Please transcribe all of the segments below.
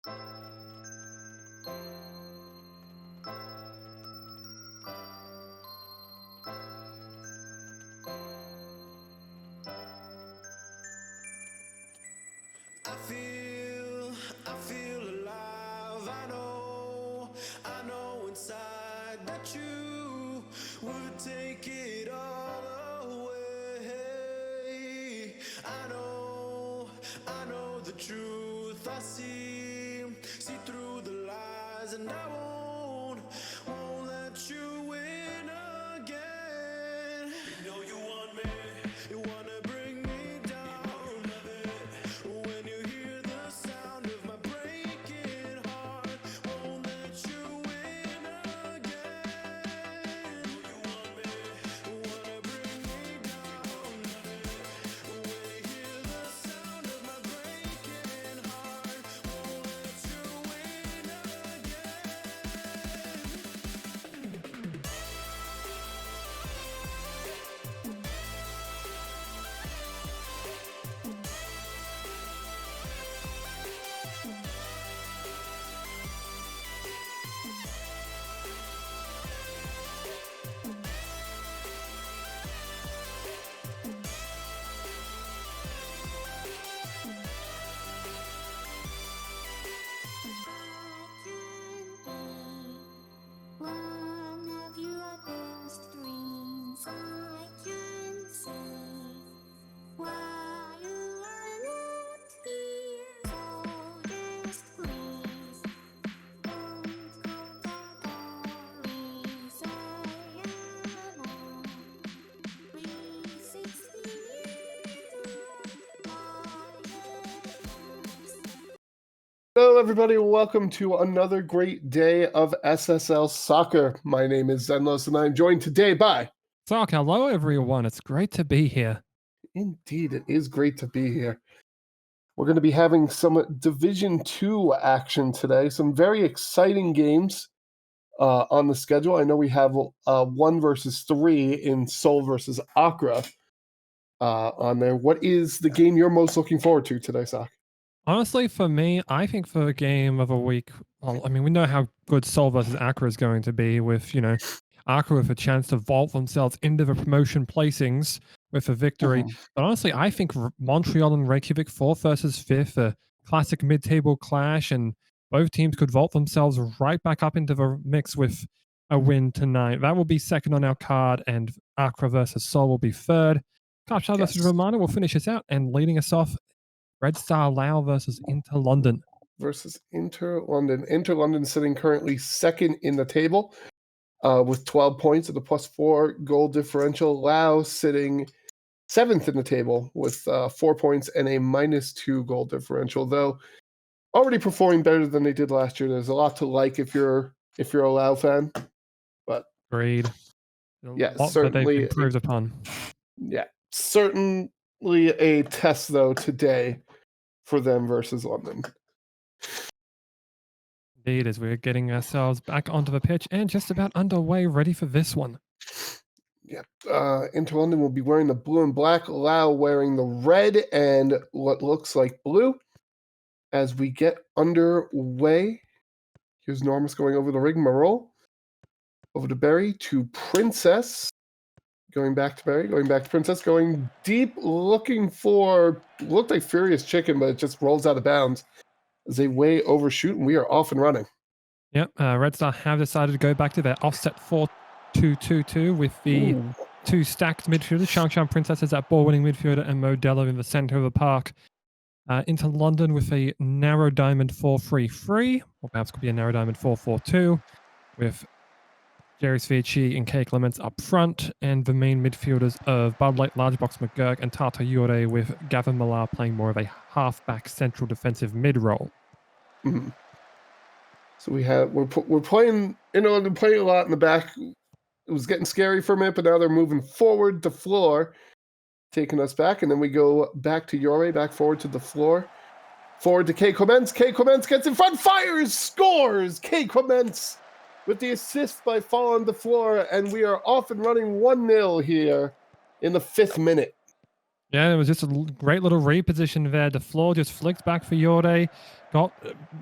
I feel alive. I know inside that you would take it all away. I know the truth. I see through the lies, and I won't let you win again. You know you want me, you wanna bring me down. When you hear the sound of my breaking heart, won't let you win again. You want me, you wanna bring me down. When you hear the sound of my breaking heart, won't let you win again. One of your best dreams, I can see why you are not here. So just please don't go down me. I am on 360 Hello, everybody. Welcome to another great day of SSL Soccer. My name is Xenlos, and I'm joined today by... Socc, hello everyone. It's great to be here. Indeed, it is great to be here. We're going to be having some Division 2 action today. Some very exciting games on the schedule. I know we have 1 versus 3 in Seoul versus Accra on there. What is the game you're most looking forward to today, Socc? Honestly, for me, I think for a game of a week, well, I mean, we know how good Seoul versus Accra is going to be with, Accra with a chance to vault themselves into the promotion placings with a victory. But honestly, I think Montreal and Reykjavik 4th versus 5th, a classic mid-table clash, and both teams could vault themselves right back up into the mix with a win tonight. That will be second on our card, and Accra versus Seoul will be third. Kaapstad versus Romana will finish us out, and leading us off, Red Star Laos versus Inter London. Versus Inter London. Inter London sitting currently second in the table with 12 points and a +4 goal differential. Laos sitting 7th in the table with 4 points and a -2 goal differential, though already performing better than they did last year. There's a lot to like if you're a Laos fan. But agreed. Yeah, that certainly they've improved upon. Yeah, certainly a test though today for them versus London. Indeed, as we're getting ourselves back onto the pitch and just about underway, ready for this one. Yep. Inter London will be wearing the blue and black, Laos wearing the red and what looks like blue. As we get underway, here's Normus going over the rigmarole. Over to Barry, to Princess. Going back to Barry, going back to Princess, going deep, looking for, looked like Furious Chicken, but it just rolls out of bounds as they way overshoot, and we are off and running. Yep, Red Star have decided to go back to their offset 4-2-2-2 with the two stacked midfielders, Shang Princesses at ball-winning midfielder and Modelo in the center of the park. Into London with a narrow diamond 4-3-3, or perhaps could be a narrow diamond 4-4-2, with Jerry Svici and Kay Clements up front, and the main midfielders of Bud Light, Large Box McGurk, and Tata Yore, with Gavin Millar playing more of a half-back central defensive mid-role. Mm-hmm. So we're playing, they're playing a lot in the back. It was getting scary for a minute, but now they're moving forward to floor, taking us back, and then we go back to Yore, back forward to the floor. Forward to Kay Clements. Kay Clements gets in front, fires, scores! Kay Clements with the assist by Fall on the floor, and we are off and running 1-0 here in the 5th minute. Yeah, it was just a great little reposition there. The floor just flicked back for Yore. Got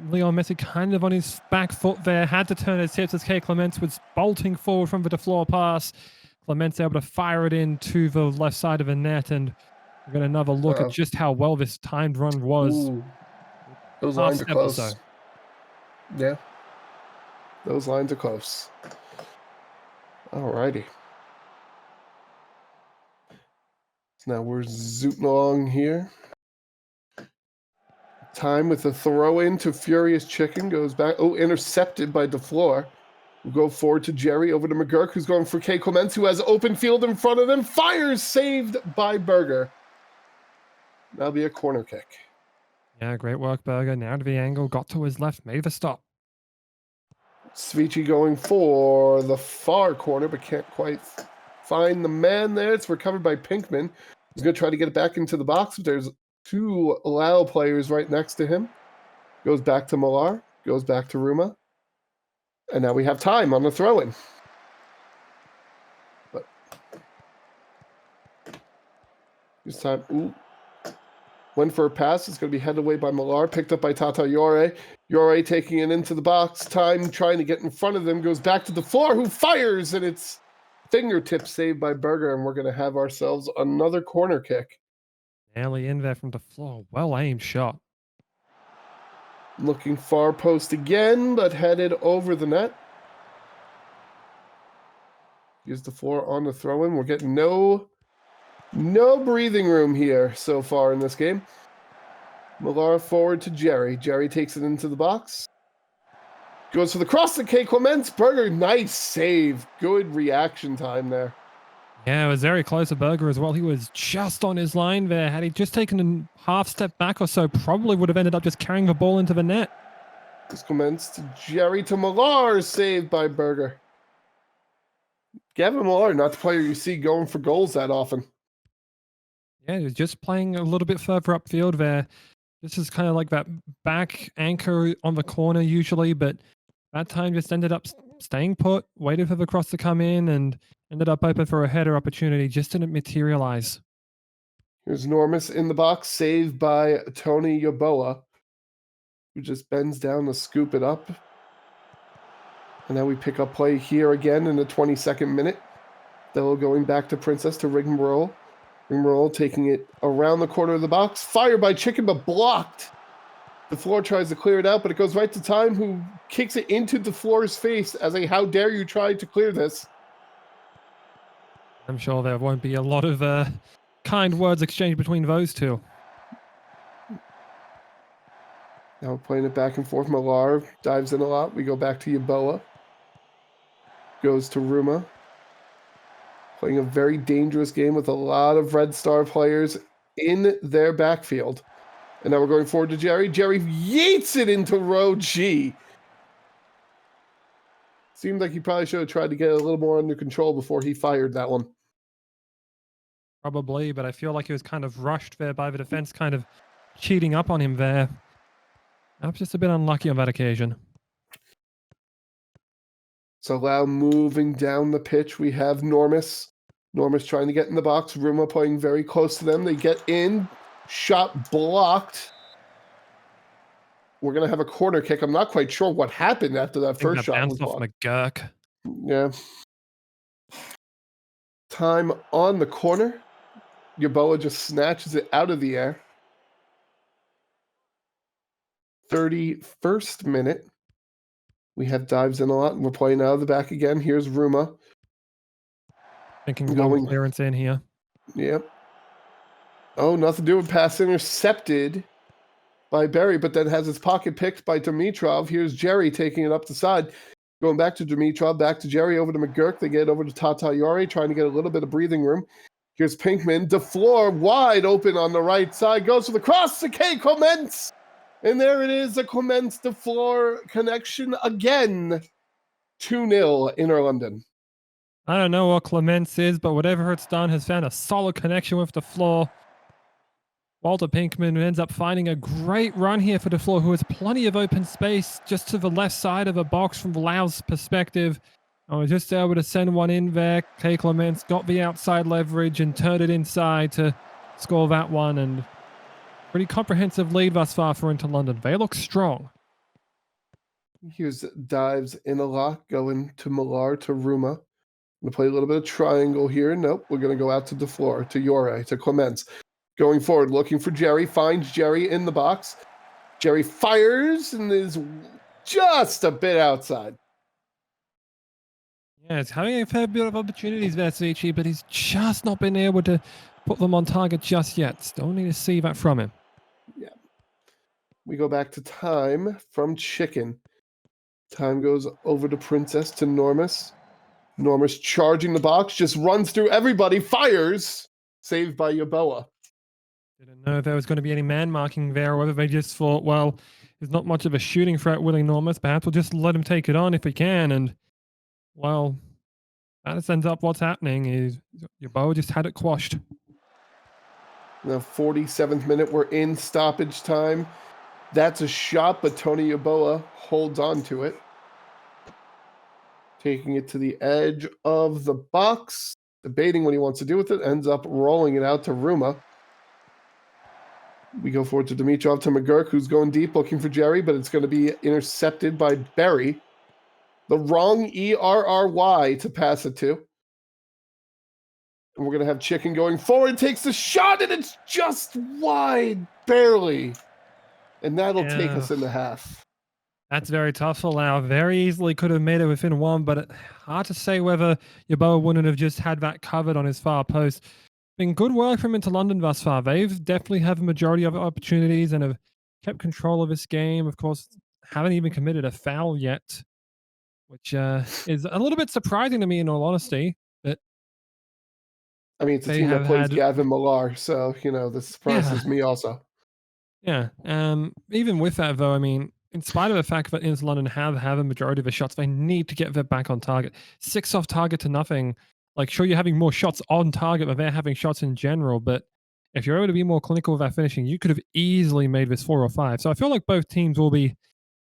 Leon Messi kind of on his back foot there. Had to turn his hips as K. Clements was bolting forward from the floor pass. Clements able to fire it into the left side of the net. And we're going to another look at just how well this timed run was. Ooh, those Half lines are step or close. so. Yeah, those lines are close. Alrighty. So now we're zooting along here. Time with the throw in to Furious Chicken goes back. Oh, intercepted by DeFleur. We'll go forward to Jerry, over to McGurk, who's going for K. Clements, who has open field in front of them. Fires, saved by Berger. That'll be a corner kick. Yeah, great work, Berger. Now to the angle, got to his left, made the stop. Svici going for the far corner, but can't quite find the man there. It's recovered by Pinkman. He's going to try to get it back into the box, but there's two Lao players right next to him. Goes back to Millar, goes back to Ruma. And now we have time on the throw-in. But this time, ooh. Went for a pass. It's going to be headed away by Millar. Picked up by Tata Yore. Yore taking it into the box. Time trying to get in front of them. Goes back to the floor, who fires, and it's fingertip saved by Berger, and we're going to have ourselves another corner kick. Nearly in there from the floor. Well aimed shot. Looking far post again, but headed over the net. Use the floor on the throw-in. We're getting no breathing room here so far in this game. Millar forward to Jerry. Jerry takes it into the box. Goes for the cross to K. Clements. Berger, nice save. Good reaction time there. Yeah, it was very close to Berger as well. He was just on his line there. Had he just taken a half step back or so, probably would have ended up just carrying the ball into the net. This Clements to Jerry to Millar, saved by Berger. Gavin Millar, not the player you see going for goals that often. Yeah, he was just playing a little bit further upfield there. This is kind of like that back anchor on the corner usually, but that time just ended up staying put, waited for the cross to come in, and ended up open for a header opportunity. Just didn't materialize. Here's Normus in the box, saved by Tony Yeboah, who just bends down to scoop it up. And then we pick up play here again in the 22nd minute. Dello going back to Princess to Rigmarole. Rigmarole taking it around the corner of the box. Fired by Chicken, but blocked. The floor tries to clear it out, but it goes right to Time, who kicks it into the floor's face as a how dare you try to clear this. I'm sure there won't be a lot of kind words exchanged between those two. Now we're playing it back and forth. Millar dives in a lot. We go back to Yeboah. Goes to Ruma. Playing a very dangerous game with a lot of Red Star players in their backfield. And now we're going forward to Jerry. Jerry yeets it into row G. Seemed like he probably should have tried to get it a little more under control before he fired that one. Probably, but I feel like he was kind of rushed there by the defense, kind of cheating up on him there. Perhaps just a bit unlucky on that occasion. So Lao moving down the pitch. We have Normus. Normus trying to get in the box. Ruma playing very close to them. They get in. Shot blocked. We're going to have a corner kick. I'm not quite sure what happened after that first shot was bounced off blocked. McGurk. Yeah. Time on the corner. Yeboah just snatches it out of the air. 31st minute. We have dives in a lot. We're playing out of the back again. Here's Ruma. Thinking long clearance in here. Yep. Oh, nothing to do with pass intercepted by Berry, but then has his pocket picked by Dimitrov. Here's Jerry taking it up the side. Going back to Dimitrov, back to Jerry, over to McGurk. They get it over to Tata Yore, trying to get a little bit of breathing room. Here's Pinkman. DeFleur wide open on the right side. Goes for the cross to K. Clements. And there it is, a Clements-DeFleur connection again. 2-0 Inner London. I don't know what Clements is, but whatever it's done has found a solid connection with DeFleur. Walter Pinkman ends up finding a great run here for DeFleur, who has plenty of open space just to the left side of the box from Laos' perspective. I was just able to send one in there. K. Clements got the outside leverage and turned it inside to score that one, and pretty comprehensive lead thus far for Inter London. They look strong. Here's dives in a lock going to Millar to Ruma. We'll play a little bit of triangle here. Nope, we're going to go out to DeFleur, to Yore, to Clements. Going forward, looking for Jerry, finds Jerry in the box. Jerry fires and is just a bit outside. Yeah, it's having a fair bit of opportunities there, Vici, but he's just not been able to put them on target just yet. Still need to see that from him. Yeah. We go back to time from Chicken. Time goes over to Princess, to Normus. Normus charging the box, just runs through everybody, fires. Saved by Yaboa. Didn't know if there was going to be any man marking there, or whether they just thought, well, there's not much of a shooting threat with Normus. Perhaps we'll just let him take it on if he can. And, well, that just ends up what's happening is Yaboa just had it quashed. Now, 47th minute, we're in stoppage time. That's a shot, but Tony Yaboa holds on to it. Taking it to the edge of the box, debating what he wants to do with it, ends up rolling it out to Ruma. We go forward to Dimitrov, to McGurk, who's going deep, looking for Jerry, but it's going to be intercepted by Berry. The wrong ERRY to pass it to. And we're going to have Chicken going forward, takes the shot, and it's just wide, barely. And that'll take us into half. That's very tough for Lau. Very easily could have made it within one, but hard to say whether Yaboa wouldn't have just had that covered on his far post. Been good work from Inter London thus far. They've definitely have a majority of opportunities and have kept control of this game. Of course, haven't even committed a foul yet, which is a little bit surprising to me, in all honesty. But I mean, it's a team that plays Gavin Millar, so, this surprises me also. Yeah. Even with that, though, I mean, in spite of the fact that Inter London have a majority of the shots, they need to get that back on target. 6 off target to nothing. Like, sure, you're having more shots on target, but they're having shots in general. But if you're able to be more clinical with that finishing, you could have easily made this 4 or 5. So I feel like both teams will be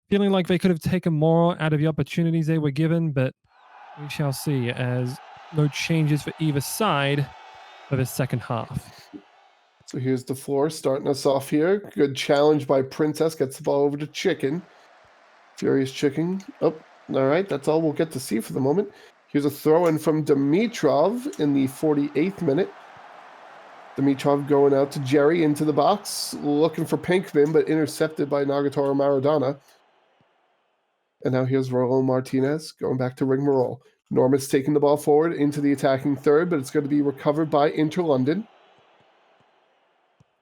feeling like they could have taken more out of the opportunities they were given, but we shall see, as no changes for either side for the second half. So here's DeFleur starting us off here. Good challenge by Princess. Gets the ball over to Chicken. Furious Chicken. Oh, all right. That's all we'll get to see for the moment. Here's a throw-in from Dimitrov in the 48th minute. Dimitrov going out to Jerry into the box, looking for Pinkman, but intercepted by Nagatoro Maradona. And now here's Raul Martinez going back to Rigmarole. Norman's taking the ball forward into the attacking third, but it's going to be recovered by Inter London.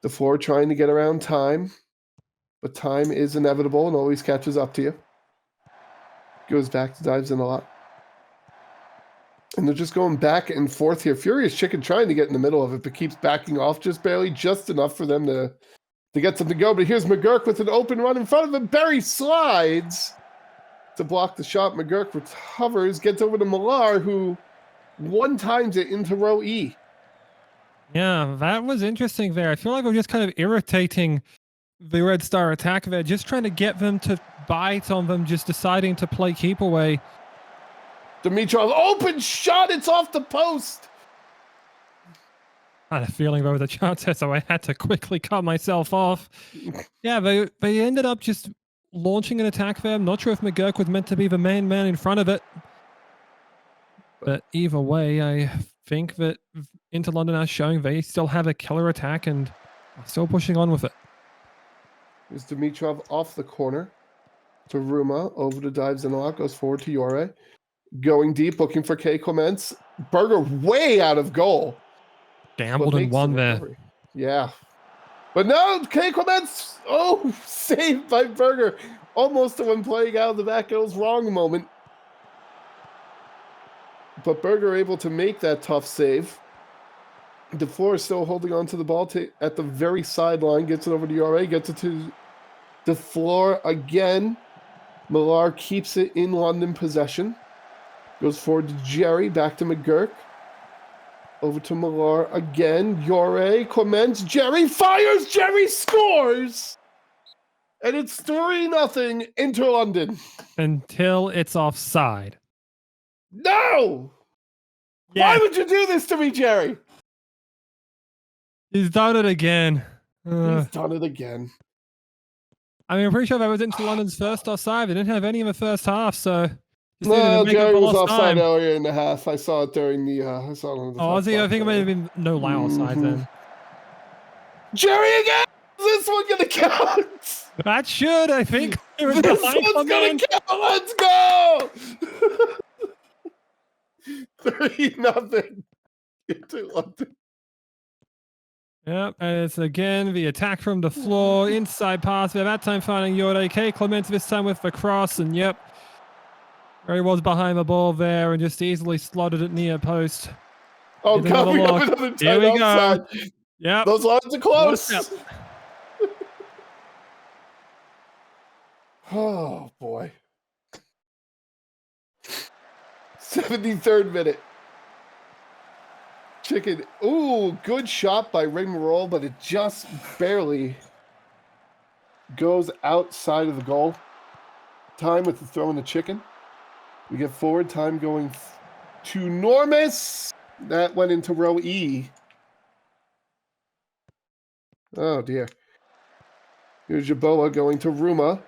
DeFleur trying to get around time, but time is inevitable and always catches up to you. Goes back to dives in a lot. And they're just going back and forth here. Furious Chicken trying to get in the middle of it, but keeps backing off just barely, just enough for them to get something to go. But here's McGurk with an open run in front of him. Barry slides to block the shot. McGurk recovers, gets over to Millar, who one-times it into row E. Yeah, that was interesting there. I feel like we're just kind of irritating the Red Star attack there, just trying to get them to bite on them, just deciding to play keep away. Dimitrov, open shot, it's off the post. I had a feeling there was a chance there, so I had to quickly cut myself off. Yeah, they ended up just launching an attack there. I'm not sure if McGurk was meant to be the main man in front of it. But either way, I think that Inter London are showing they still have a killer attack and are still pushing on with it. Here's Dimitrov off the corner to Ruma, over to dives in a lot, goes forward to Yore. Going deep, looking for K. Clements. Berger way out of goal. Gambled and won there. Yeah. But no, K. Clements, saved by Berger. Almost when playing out of the back goes wrong moment. But Berger able to make that tough save. DeFleur still holding on to the ball at the very sideline. Gets it over to Yore. Gets it to DeFleur again. Millar keeps it in London possession. Goes forward to Jerry. Back to McGurk. Over to Millar again. Yore. Clements. Jerry fires. Jerry scores. And it's 3-0 Inter London. Until it's offside. No! Yeah. Why would you do this to me, Jerry? He's done it again. He's done it again. I mean, I'm pretty sure that was into London's first offside. They didn't have any in the first half, so just needed to No, make up Jerry for was lost offside time. earlier in the half. I saw it during the. I saw it on the. Oh, was he? I think it may have been no Laos side then. Jerry again. Is this one gonna count? That should, I think. It was This behind one's gonna Clement. count. Let's go. 3-0 into London. Yep, and it's again the attack from the floor, inside pass. By that time finding Yorde K. Clement this time with the cross, and yep. There he was behind the ball there and just easily slotted it near post. Oh, God, we have another Here we outside. go. Yep. Those lines are close. Oh, boy. 73rd minute. Chicken. Ooh, good shot by Rigmarole, but it just barely goes outside of the goal. Time with the throw in the chicken. We get forward. Time going to Normus. That went into row E. Oh, dear. Here's Jaboa going to Ruma.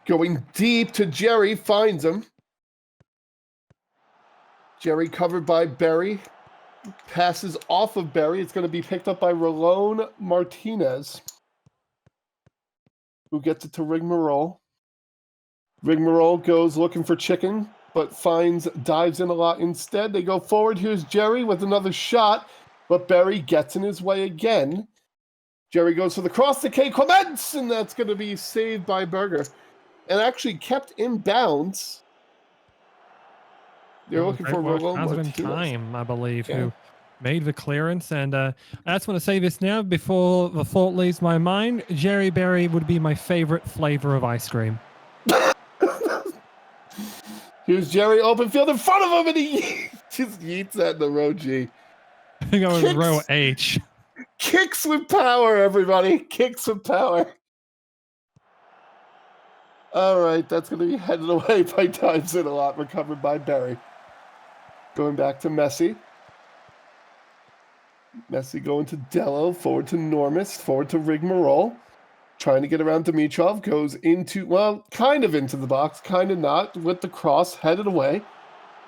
Going deep to Jerry. Finds him. Jerry covered by Berry. Passes off of Berry. It's going to be picked up by Rolone Martinez, who gets it to Rigmarole. Rigmarole goes looking for chicken, but dives in a lot instead. They go forward. Here's Jerry with another shot, but Berry gets in his way again. Jerry goes for the cross to K. Clements, and that's going to be saved by Berger. And actually kept in bounds. They're looking for Rolone Martinez. Time, I believe, who made the clearance. And I just want to say this now before the thought leaves my mind. Jerry Berry would be my favorite flavor of ice cream. Here's Jerry, open field in front of him, and he just yeets that in the row G. I think I was row H. Kicks with power, everybody. Kicks with power. All right, that's going to be headed away by Times in a lot, recovered by Berry. Going back to Messi. Messi going to Dello, forward to Normus, forward to Rigmarole. Trying to get around Dimitrov, goes into, well, kind of into the box, kind of not, with the cross, headed away.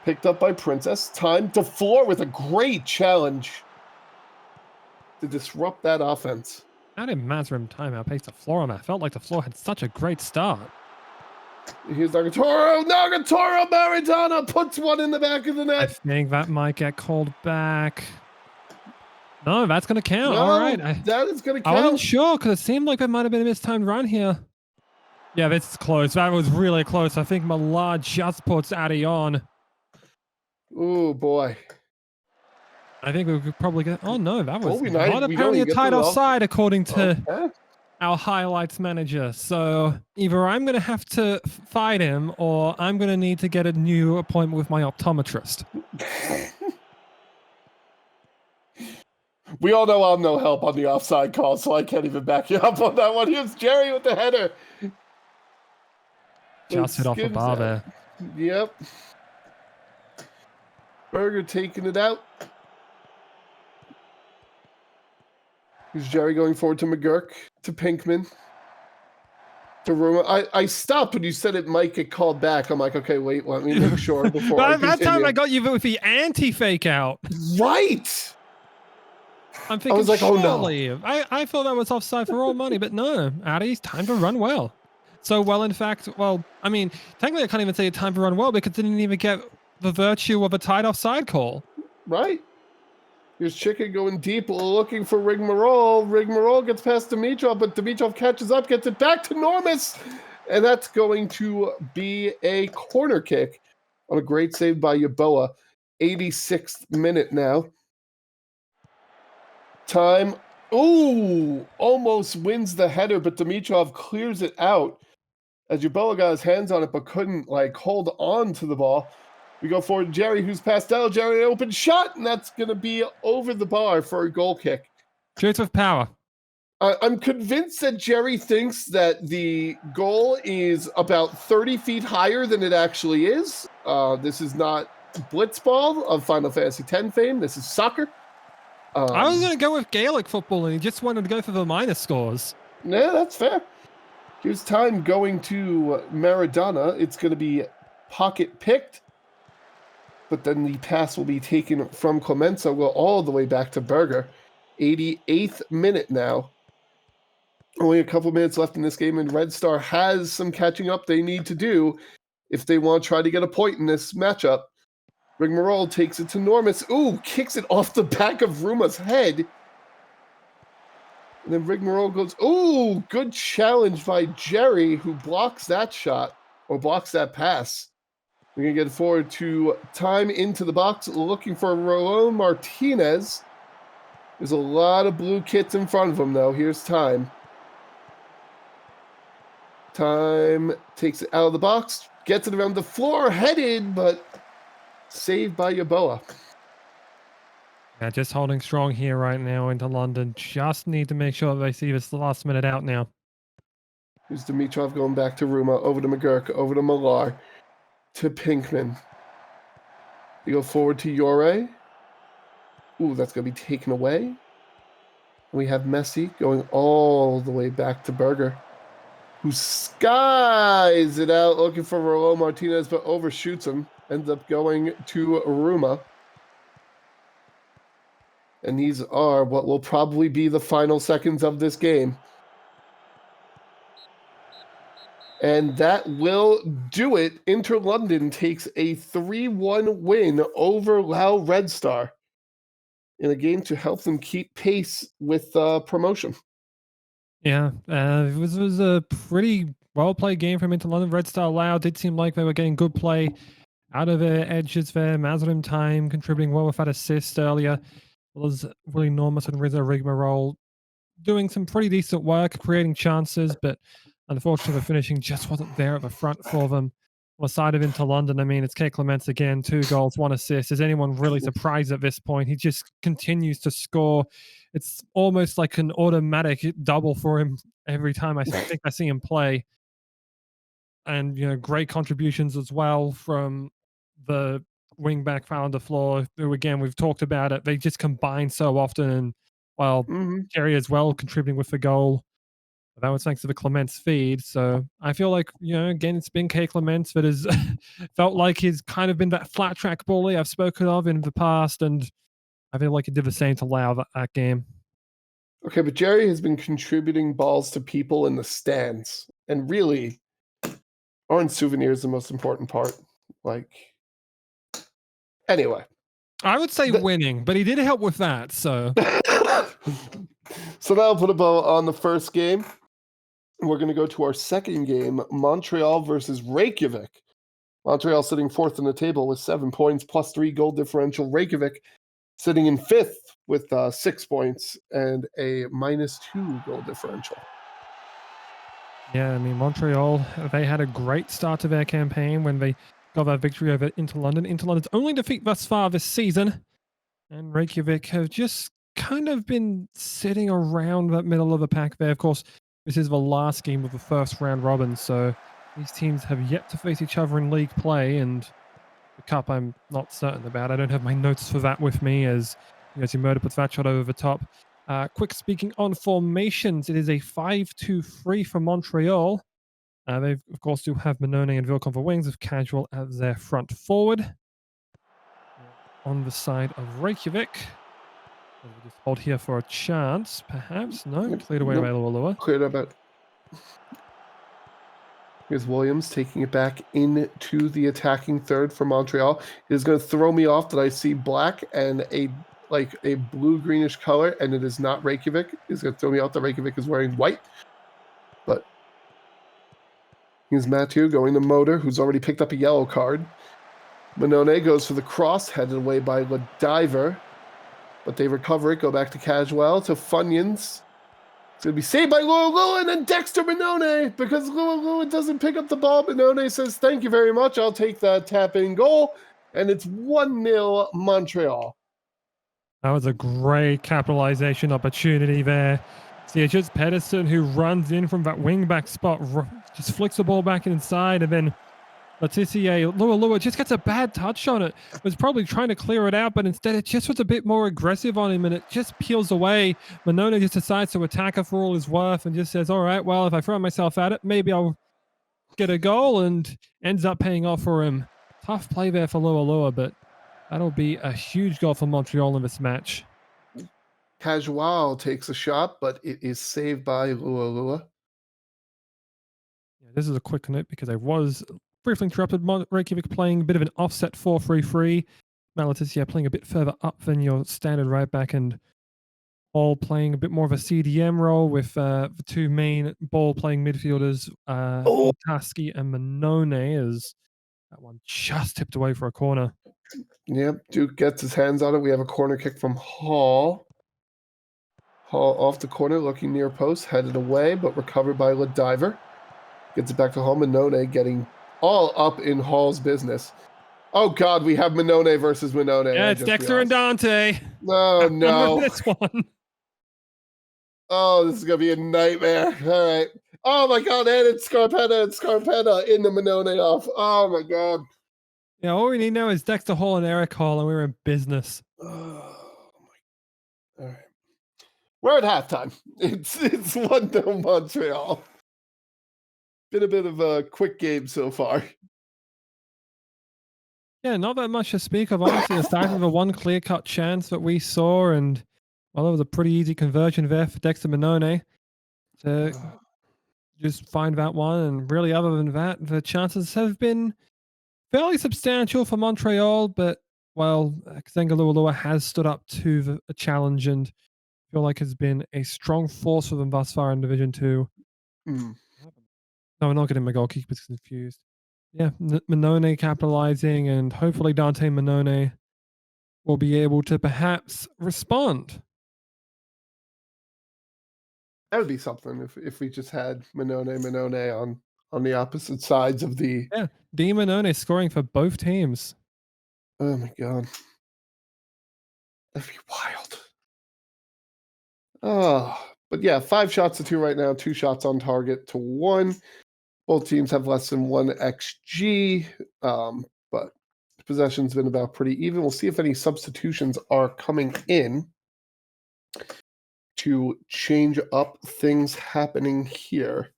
Picked up by Princess. Time to floor with a great challenge to disrupt that offense. How did Mazrim time outpace the floor on that? Felt like the floor had such a great start. Here's Nagatoro. Nagatoro Maradona puts one in the back of the net. I think that might get called back. No, that's going to count. No, all right. That is going to count. I wasn't sure because it seemed like there might have been a mistimed run here. Yeah, this is close. That was really close. I think Millard just puts Addy on. Oh, boy. I think we could probably get... Oh, no, that was not apparently a tight offside according to our highlights manager. So either I'm going to have to fight him or I'm going to need to get a new appointment with my optometrist. We all know I'm no help on the offside call, so I can't even back you up on that one. Here's Jerry with the header. Just hit off the bar there. Yep. Berger taking it out. Here's Jerry going forward to McGurk, to Pinkman, to Ruma. I stopped when you said it might get called back. I'm like, okay, wait, let me make sure before I continue. That time I got you with the anti-fake out. Right. I'm thinking, I was like, surely. oh no. I thought that was offside for all money, but no, Addy's time to run well. So well, in fact, well, I mean, technically I can't even say time to run well because it didn't even get the virtue of a tight offside call. Right. Here's Chicken going deep, looking for Rigmarole. Rigmarole gets past Dimitrov, but Dimitrov catches up, gets it back to Normus. And that's going to be a corner kick on a great save by Yaboa. 86th minute now. Time. Ooh, almost wins the header, but Dimitrov clears it out as Yaboa got his hands on it, but couldn't hold on to the ball. We go forward to Jerry, who's past Del. Jerry, open shot, and that's going to be over the bar for a goal kick. Shoots with power. I'm convinced that Jerry thinks that the goal is about 30 feet higher than it actually is. This is not Blitzball of Final Fantasy X fame. This is soccer. I was going to go with Gaelic football, and he just wanted to go for the minor scores. Yeah, that's fair. Here's time going to Maradona. It's going to be pocket picked, but then the pass will be taken from Clemenza, go all the way back to Berger. 88th minute now. Only a couple minutes left in this game, and Red Star has some catching up they need to do if they want to try to get a point in this matchup. Rigmarole takes it to Normus. Ooh, kicks it off the back of Ruma's head. And then Rigmarole goes, ooh, good challenge by Jerry, who blocks that shot, or blocks that pass. We're going to get forward to time into the box, looking for Rolón Martinez. There's a lot of blue kits in front of him, though. Here's time. Time takes it out of the box, gets it around the floor, headed, but saved by Yaboa. Yeah, just holding strong here right now into London. Just need to make sure they see this last minute out now. Here's Dimitrov going back to Ruma, over to McGurk, over to Millar, to Pinkman. They go forward to Yore. Ooh, that's going to be taken away. We have Messi going all the way back to Berger, who skies it out looking for Rolón Martinez, but overshoots him. Ends up going to Ruma. And these are what will probably be the final seconds of this game. And that will do it. Inter London takes a 3-1 win over Lao Red Star in a game to help them keep pace with promotion. Yeah, it was a pretty well-played game from Inter London. Red Star Lao did seem like they were getting good play out of their edges there. Mazrim Time contributing well with that assist earlier. Was Willie Normus and Rizzo Rigmarole doing some pretty decent work, creating chances, but unfortunately the finishing just wasn't there at the front for them. On the side of Inter London, I mean, it's Kay Clements again, 2 goals, 1 assist. Is anyone really surprised at this point? He just continues to score. It's almost like an automatic double for him every time I think I see him play. And, you know, great contributions as well from the wing back found the floor, who again we've talked about it. They just combine so often, and while Jerry as well contributing with the goal. That was thanks to the Clements feed. So I feel like, you know, again, it's been K Clements that has felt like he's kind of been that flat track bully I've spoken of in the past, and I feel like he did the same to Lau that game. Okay, but Jerry has been contributing balls to people in the stands, and really, aren't souvenirs the most important part? Like, anyway. I would say winning, but he did help with that, so. So that'll put a bow on the first game. We're going to go to our second game, Montreal versus Reykjavik. Montreal sitting 4th in the table with 7 points, plus 3 goal differential. Reykjavik sitting in 5th with 6 points and a -2 goal differential. Yeah, I mean, Montreal, they had a great start to their campaign when they got that victory over Inter London. Inter London's only defeat thus far this season. And Reykjavik have just kind of been sitting around that middle of the pack there. Of course, this is the last game of the first round robin, so these teams have yet to face each other in league play, and the cup I'm not certain about. I don't have my notes for that with me, as Murder puts that shot over the top. Quick speaking on formations, it is a 5-2-3 for Montreal. They, of course, do have Manone and Vilcon for wings, with Casual as their front forward. On the side of Reykjavik, we'll just hold here for a chance, perhaps. No, cleared away by Lualua. Cleared up. Here's Williams taking it back into the attacking third for Montreal. It is going to throw me off that I see black and a blue-greenish color, and it is not Reykjavik. It's going to throw me off that Reykjavik is wearing white. But here's Matthew going to Motor, who's already picked up a yellow card. Manone goes for the cross, headed away by Lediver. But they recover it, go back to Casual, to Funyuns. It's going to be saved by Lualua, and then Dexter Manone, because Lualua doesn't pick up the ball. Manone says, thank you very much, I'll take that tap-in goal. And it's 1-0 Montreal. That was a great capitalization opportunity there. See, it's just Pedersen who runs in from that wing-back spot, just flicks the ball back inside, and then Letitia Lua just gets a bad touch on it. Was probably trying to clear it out, but instead it just was a bit more aggressive on him and it just peels away. Monona just decides to attack her for all his worth and just says, all right, well, if I throw myself at it, maybe I'll get a goal, and ends up paying off for him. Tough play there for Lua, but that'll be a huge goal for Montreal in this match. Casual takes a shot, but it is saved by Lua. Yeah, this is a quick note because I was briefly interrupted. Reykjavik playing a bit of an offset 4-3-3. Letitia playing a bit further up than your standard right back, and Hall playing a bit more of a CDM role with the two main ball playing midfielders, Taski and Monone, as that one just tipped away for a corner. Yep, Duke gets his hands on it. We have a corner kick from Hall. Hall off the corner, looking near post, headed away, but recovered by Ladiver. Gets it back to Hall. Monone getting all up in Hall's business. Oh, God, we have Monone versus Monone. Yeah, it's Dexter and Dante. Oh, no. This one. Oh, this is going to be a nightmare. All right. Oh, my God, and it's Scarpetta in the Monone off. Oh, my God. Yeah, all we need now is Dexter Hall and Eric Hall, and we're in business. Oh, my. All right. We're at halftime. It's 1-0 Montreal. Been a bit of a quick game so far. Yeah, not that much to speak of, honestly, aside from the one clear-cut chance that we saw, and well, it was a pretty easy conversion there for Dexter Monone to just find that one. And really, other than that, the chances have been fairly substantial for Montreal, but well, Xenlos Socc has stood up to the challenge and I feel like has been a strong force for them thus far in Division 2. Mm. No, we're not getting my goalkeepers confused. Yeah, Monone capitalizing, and hopefully Dante Monone will be able to perhaps respond. That would be something if we just had Monone on the opposite sides of the... Yeah, D Monone scoring for both teams. Oh my God. That'd be wild. Oh, but yeah, 5 shots to 2 right now, 2 shots on target to 1. Both teams have less than 1 XG, but possession's been about pretty even. We'll see if any substitutions are coming in to change up things happening here.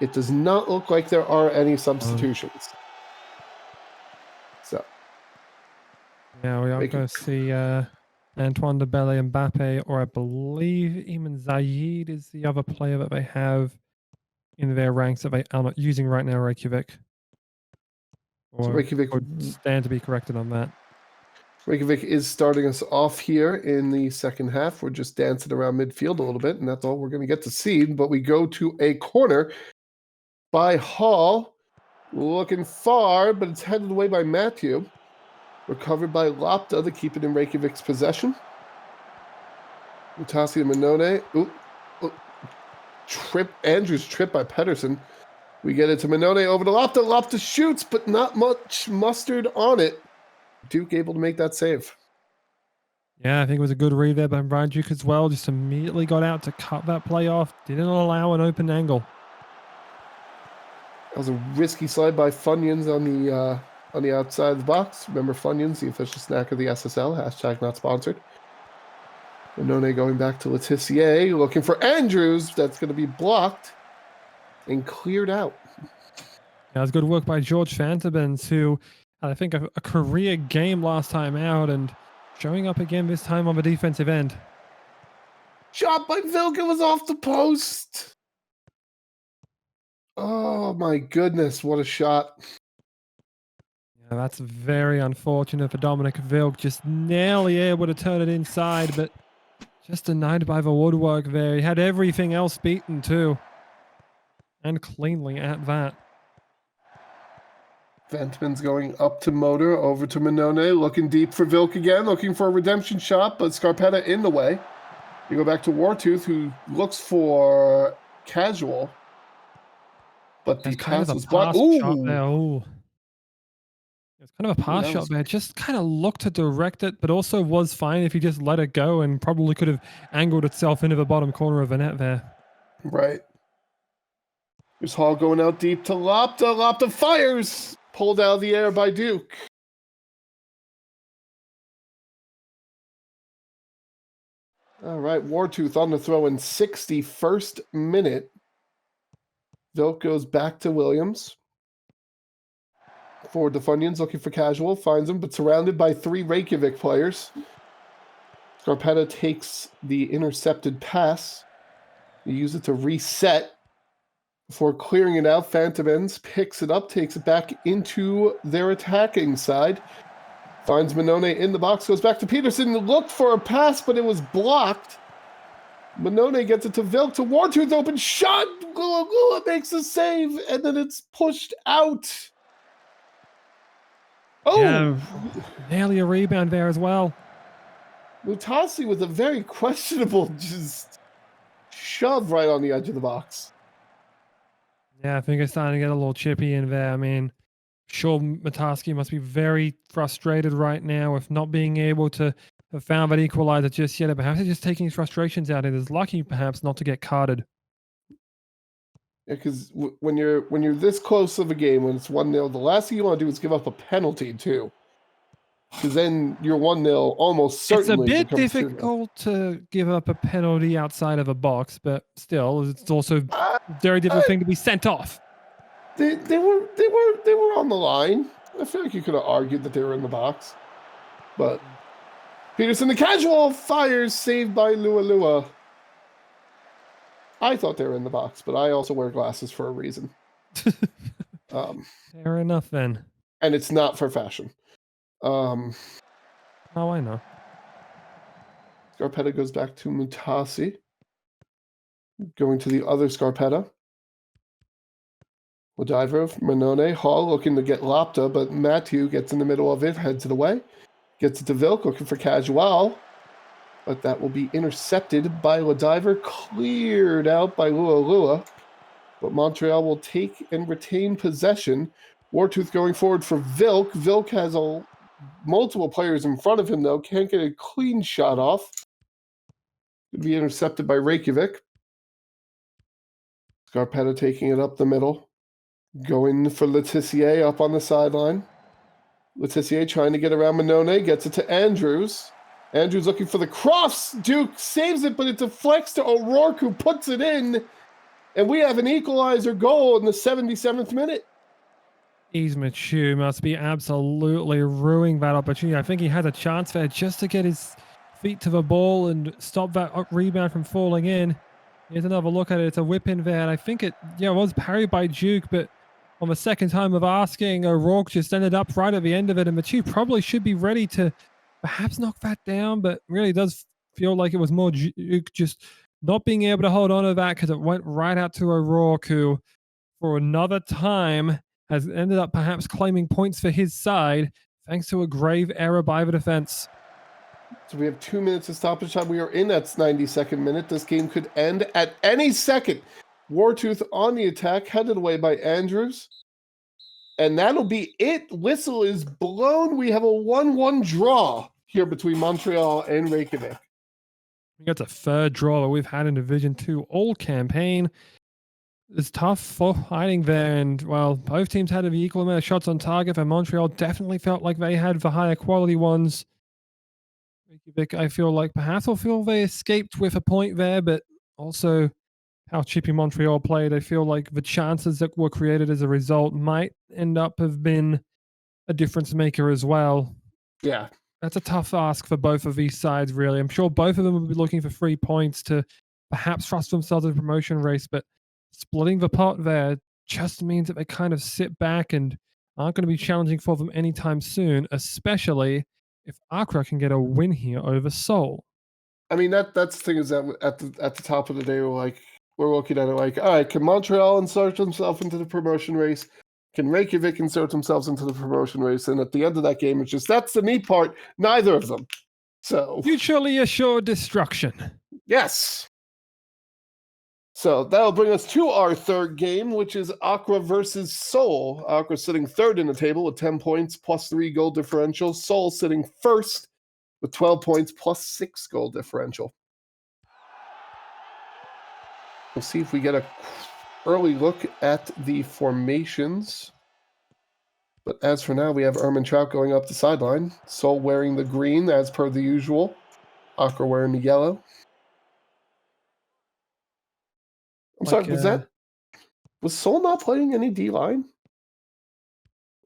It does not look like there are any substitutions. So, yeah, we are going to see Antoine Debele Mbappe, or I believe Iman Zayed is the other player that they have in their ranks that they are not using right now, Reykjavik. Or so Reykjavik would stand to be corrected on that. Reykjavik is starting us off here in the second half. We're just dancing around midfield a little bit, and that's all we're going to get to see. But we go to a corner by Hall, looking far, but it's headed away by Matthew. Recovered by Lopta to keep it in Reykjavik's possession. Utasi and Monone. Andrew's trip by Pedersen. We get it to Monone over to Lopta. Lopta shoots, but not much mustard on it. Duke able to make that save. Yeah, I think it was a good read there by Brian Duke as well. Just immediately got out to cut that play off. Didn't allow an open angle. That was a risky slide by Funyuns on the outside of the box. Remember Funyuns, the official snack of the SSL. Hashtag not sponsored. Monone going back to Letitia, looking for Andrews. That's going to be blocked and cleared out. That was good work by George Fantabens, who had, I think, a career game last time out and showing up again this time on the defensive end. Shot by Vilka was off the post. Oh my goodness, what a shot. Yeah, that's very unfortunate for Dominic Vilk. Just nearly able to turn it inside, but just denied by the woodwork there. He had everything else beaten too. And cleanly at that. Ventman's going up to Motor, over to Monone, looking deep for Vilk again, looking for a redemption shot, but Scarpetta in the way. You go back to Wartooth, who looks for Casual, but the pass was blocked. Ooh. It's kind of a pass shot there. Just kind of looked to direct it, but also was fine if he just let it go and probably could have angled itself into the bottom corner of the net there. Right. Here's Hall going out deep to Lopta. Lopta fires! Pulled out of the air by Duke. All right, Wartooth on the throw in 61st minute. Vilk goes back to Williams. Forward to Funyuns, looking for Casual. Finds him, but surrounded by 3 Reykjavik players. Scarpetta takes the intercepted pass. He uses it to reset. Before clearing it out, Phantom Ends picks it up, takes it back into their attacking side. Finds Manone in the box, goes back to Peterson, looked for a pass, but it was blocked. Manone gets it to Vilk, to Wartooth, open shot. Gula makes the save, and then it's pushed out. Oh! Yeah, nearly a rebound there as well. Mutasi with a very questionable just shove right on the edge of the box. Yeah, I think it's starting to get a little chippy in there. I mean, sure, Mataski must be very frustrated right now with not being able to have found that equalizer just yet. Perhaps he's just taking his frustrations out and is lucky perhaps not to get carded. Yeah, because when you're this close of a game, when it's 1-0, the last thing you want to do is give up a penalty too. Because then you're 1-0 almost certainly. It's a bit difficult to give up a penalty outside of a box, but still, it's also a very difficult thing to be sent off. They were on the line. I feel like you could have argued that they were in the box, but Peterson, the casual, fires, saved by Lua. I thought they were in the box, but I also wear glasses for a reason. Fair enough then. And it's not for fashion. Oh, I know. Scarpetta goes back to Mutasi. Going to the other Scarpetta. Ladiver, Manone, Hall looking to get Lopta, but Matthew gets in the middle of it, heads it away. Gets it to Vilk, looking for Casual. But that will be intercepted by Ladiver, cleared out by Lua. But Montreal will take and retain possession. Wartooth going forward for Vilk. Vilk has multiple players in front of him, though. Can't get a clean shot off. Could be intercepted by Reykjavik. Scarpetta taking it up the middle. Going for Letitia up on the sideline. Letitia trying to get around Manone. Gets it to Andrews. Andrews looking for the cross. Duke saves it, but it deflects to O'Rourke, who puts it in. And we have an equalizer goal in the 77th minute. Ismachu must be absolutely ruining that opportunity. I think he had a chance there just to get his feet to the ball and stop that rebound from falling in. Here's another look at it. It's a whip in there. And I think it was parried by Duke, but on the second time of asking, O'Rourke just ended up right at the end of it. And Machu probably should be ready to perhaps knock that down, but really does feel like it was more Duke just not being able to hold on to that because it went right out to O'Rourke, who for another time has ended up perhaps claiming points for his side thanks to a grave error by the defense. So we have 2 minutes of stoppage time. We are in that 92nd minute. This game could end at any second. Wartooth on the attack, headed away by Andrews. And that'll be it. Whistle is blown. We have a 1-1 draw here between Montreal and Reykjavik. That's a third draw that we've had in Division 2 all campaign. It's tough for hiding there, and well, both teams had the equal amount of shots on target, and Montreal definitely felt like they had the higher quality ones. Reykjavik, I feel like perhaps will feel they escaped with a point there, but also how chippy Montreal played, I feel like the chances that were created as a result might end up have been a difference maker as well. Yeah. That's a tough ask for both of these sides, really. I'm sure both of them will be looking for 3 points to perhaps thrust themselves in the promotion race, but splitting the pot there just means that they kind of sit back and aren't going to be challenging for them anytime soon, especially if Accra can get a win here over Seoul. I mean, that's the thing is that at the top of the day, we're looking at it like, all right, can Montreal insert themselves into the promotion race? Can Reykjavik insert themselves into the promotion race? And at the end of that game, it's just, that's the neat part. Neither of them. So mutually assured destruction. Yes. So that'll bring us to our third game, which is Accra versus Seoul. Accra sitting third in the table with 10 points plus 3 goal differential. Seoul sitting first with 12 points plus 6 goal differential. We'll see if we get a early look at the formations. But as for now, we have Ermin Trout going up the sideline. Seoul wearing the green as per the usual. Accra wearing the yellow. I'm sorry, was Seoul not playing any D-line?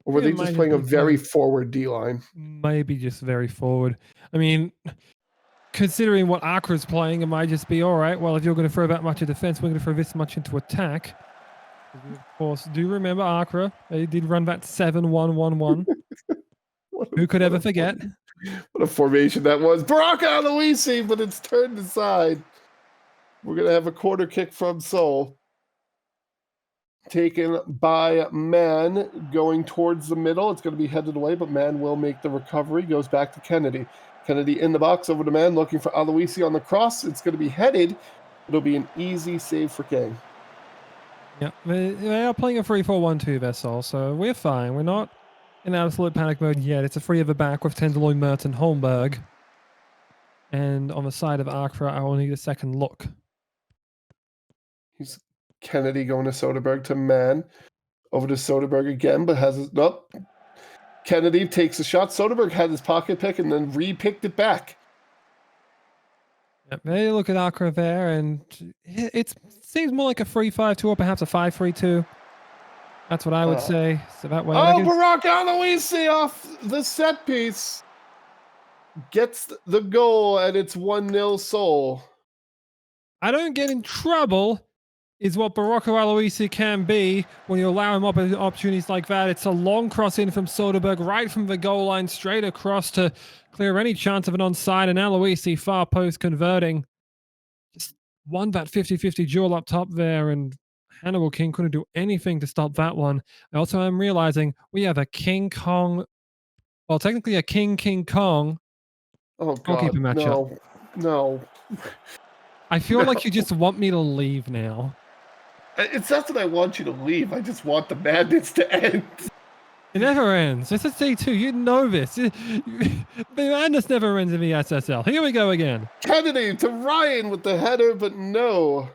Or were they just playing a very forward D-line? Maybe just very forward. I mean, considering what Accra's playing, it might just be, all right, well, if you're going to throw that much of defense, we're going to throw this much into attack. We, of course, do remember Accra. They did run that 7-1-1-1. Who could ever forget? What a formation that was. Baraka Aloisi, but it's turned aside. We're going to have a quarter kick from Seoul. Taken by Mann, going towards the middle. It's going to be headed away, but Mann will make the recovery. Goes back to Kennedy. Kennedy in the box over to Mann, looking for Aloisi on the cross. It's going to be headed. It'll be an easy save for King. Yeah, they are playing a 3-4-1-2 vessel, so we're fine. We're not in absolute panic mode yet. It's a free of the back with Tenderloin, Merton, Holmberg. And on the side of Accra, I will need a second look. He's Kennedy going to Soderberg to Mann. Over to Soderberg again, but has his... Nope. Kennedy takes a shot. Soderberg had his pocket pick and then re-picked it back. Yep, they look at Accra there, and it seems more like a 3-5-2 or perhaps a 5-3-2. That's what I would say. So that way, Barack Aloisi off the set piece gets the goal, and it's 1-0 Seoul. I don't get in trouble is what Barocco Aloisi can be when you allow him opportunities like that. It's a long cross in from Soderberg, right from the goal line, straight across to clear any chance of an onside, and Aloisi far post converting. Just won that 50-50 duel up top there, and Hannibal King couldn't do anything to stop that one. I also am realizing we have a King Kong, well, technically a King Kong goalkeeper matchup. No. I feel like you just want me to leave now. It's not that I want you to leave. I just want the madness to end. It never ends. It's a C2. You know this. The madness never ends in the SSL. Here we go again. Kennedy to Ryan with the header, but no.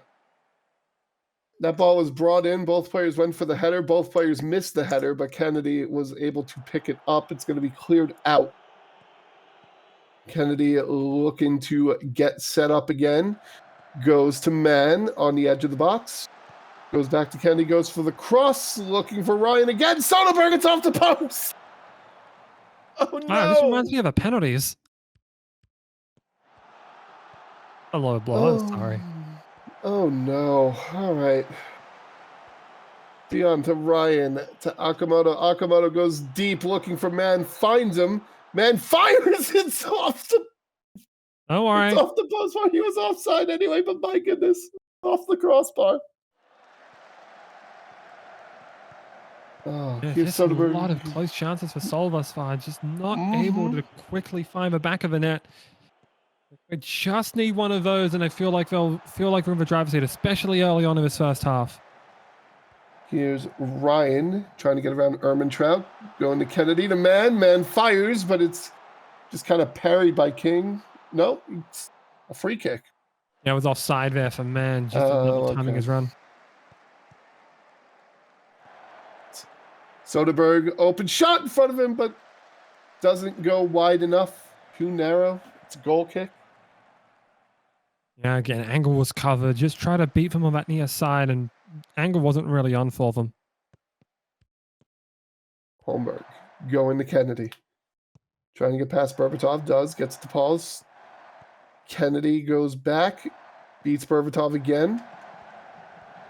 That ball was brought in. Both players went for the header. Both players missed the header, but Kennedy was able to pick it up. It's going to be cleared out. Kennedy looking to get set up again. Goes to Mann on the edge of the box. Goes back to Kennedy, goes for the cross, looking for Ryan again. Soderberg, it's off the post. Oh, no. Wow, this reminds me of the penalties. A low blow, I'm sorry. Oh, no. All right. Dion to Ryan, to Akamoto. Akamoto goes deep, looking for Mann, finds him. Mann fires, it's off the... Don't worry. It's off the post while he was offside anyway, but my goodness, off the crossbar. Oh, yeah, here's a Soderberg. lot of close chances for Seoul thus far. Just not able to quickly find the back of the net. We just need one of those, and I feel like they'll feel like we're in the driver's seat, especially early on in this first half. Here's Ryan trying to get around Ermin Trout. Going to Kennedy to Mann. Mann fires, but it's just kind of parried by King. No, it's a free kick. Yeah, it was offside there for Mann, just not timing his run. Soderberg, open shot in front of him, but doesn't go wide enough. Too narrow. It's a goal kick. Yeah, again, Angle was covered. Just try to beat them on that near side, and Angle wasn't really on for them. Holmberg going to Kennedy. Trying to get past Berbatov. Does. Gets the pause. Kennedy goes back. Beats Berbatov again.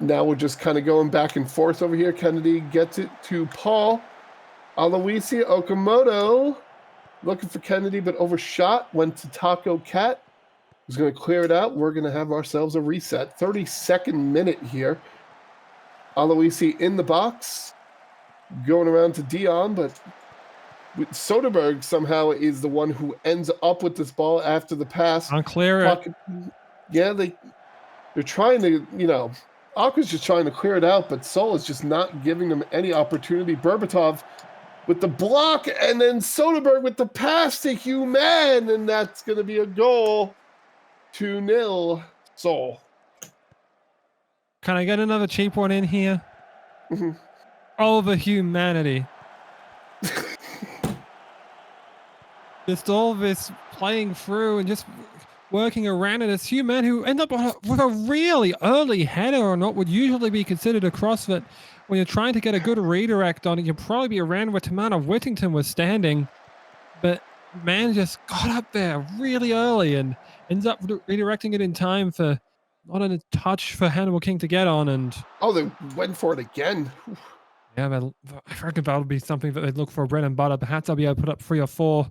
Now we're just kind of going back and forth over here. Kennedy gets it to Paul. Aloisi Okamoto looking for Kennedy, but overshot. Went to Taco Cat. Who's going to clear it out. We're going to have ourselves a reset. 32nd minute here. Aloisi in the box. Going around to Dion, but Soderberg somehow is the one who ends up with this ball after the pass. Unclear it. Yeah, they're trying to, Aqua's just trying to clear it out, but Seoul is just not giving them any opportunity. Berbatov with the block, and then Soderberg with the pass to Human, and that's going to be a goal. 2-0 Seoul. Can I get another cheap one in here? Mhm. Over humanity. Just all this playing through and just working around it. It's human who end up with a really early header on what would usually be considered a CrossFit. When you're trying to get a good redirect on it, you'd probably be around where Tamana Whittington was standing. But man just got up there really early and ends up redirecting it in time for not a touch for Hannibal King to get on. And Oh, they went for it again. yeah, I reckon that'll be something that they'd look for bread and butter. Perhaps I'll be able to put up 3 or 4.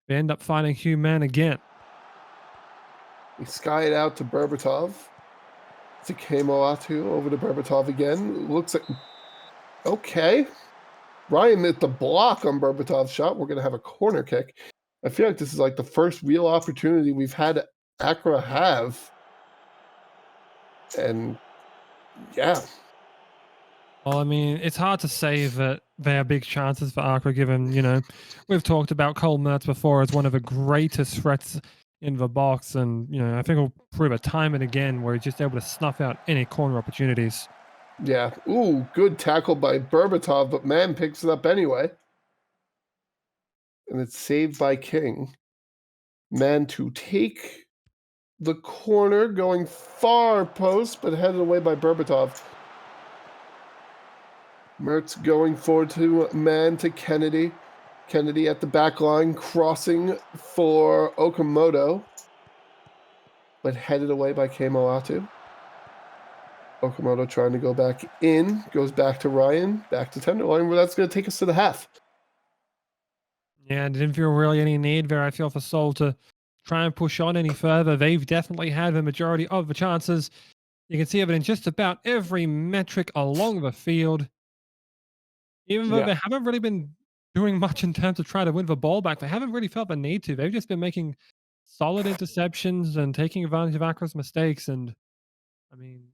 They end up finding Human again. We sky it out to Berbatov. To Kemoatu over to Berbatov again. Looks like okay. Ryan hit the block on Berbatov's shot. We're gonna have a corner kick. I feel like this is like the first real opportunity we've had Accra have. And yeah. Well, I mean, it's hard to say that they are big chances for Accra, given, you know, we've talked about Cole Mertz before as one of the greatest threats in the box. And, you know, I think he'll prove it time and again where he's just able to snuff out any corner opportunities. Yeah. Ooh, good tackle by Berbatov, but man picks it up anyway. And it's saved by King. Man to take the corner, going far post, but headed away by Berbatov. Mertz going forward to man to Kennedy. Kennedy at the back line, crossing for Okamoto, but headed away by Kemoatu. Okamoto trying to go back in, goes back to Ryan, back to Tenderloin, where that's going to take us to the half. Yeah, I didn't feel really any need there, I feel, for Seoul to try and push on any further. They've definitely had the majority of the chances. You can see it in just about every metric along the field. Even though Yeah. they haven't really been doing much in terms of trying to win the ball back, they haven't really felt the need to. They've just been making solid interceptions and taking advantage of Accra's mistakes. And I mean,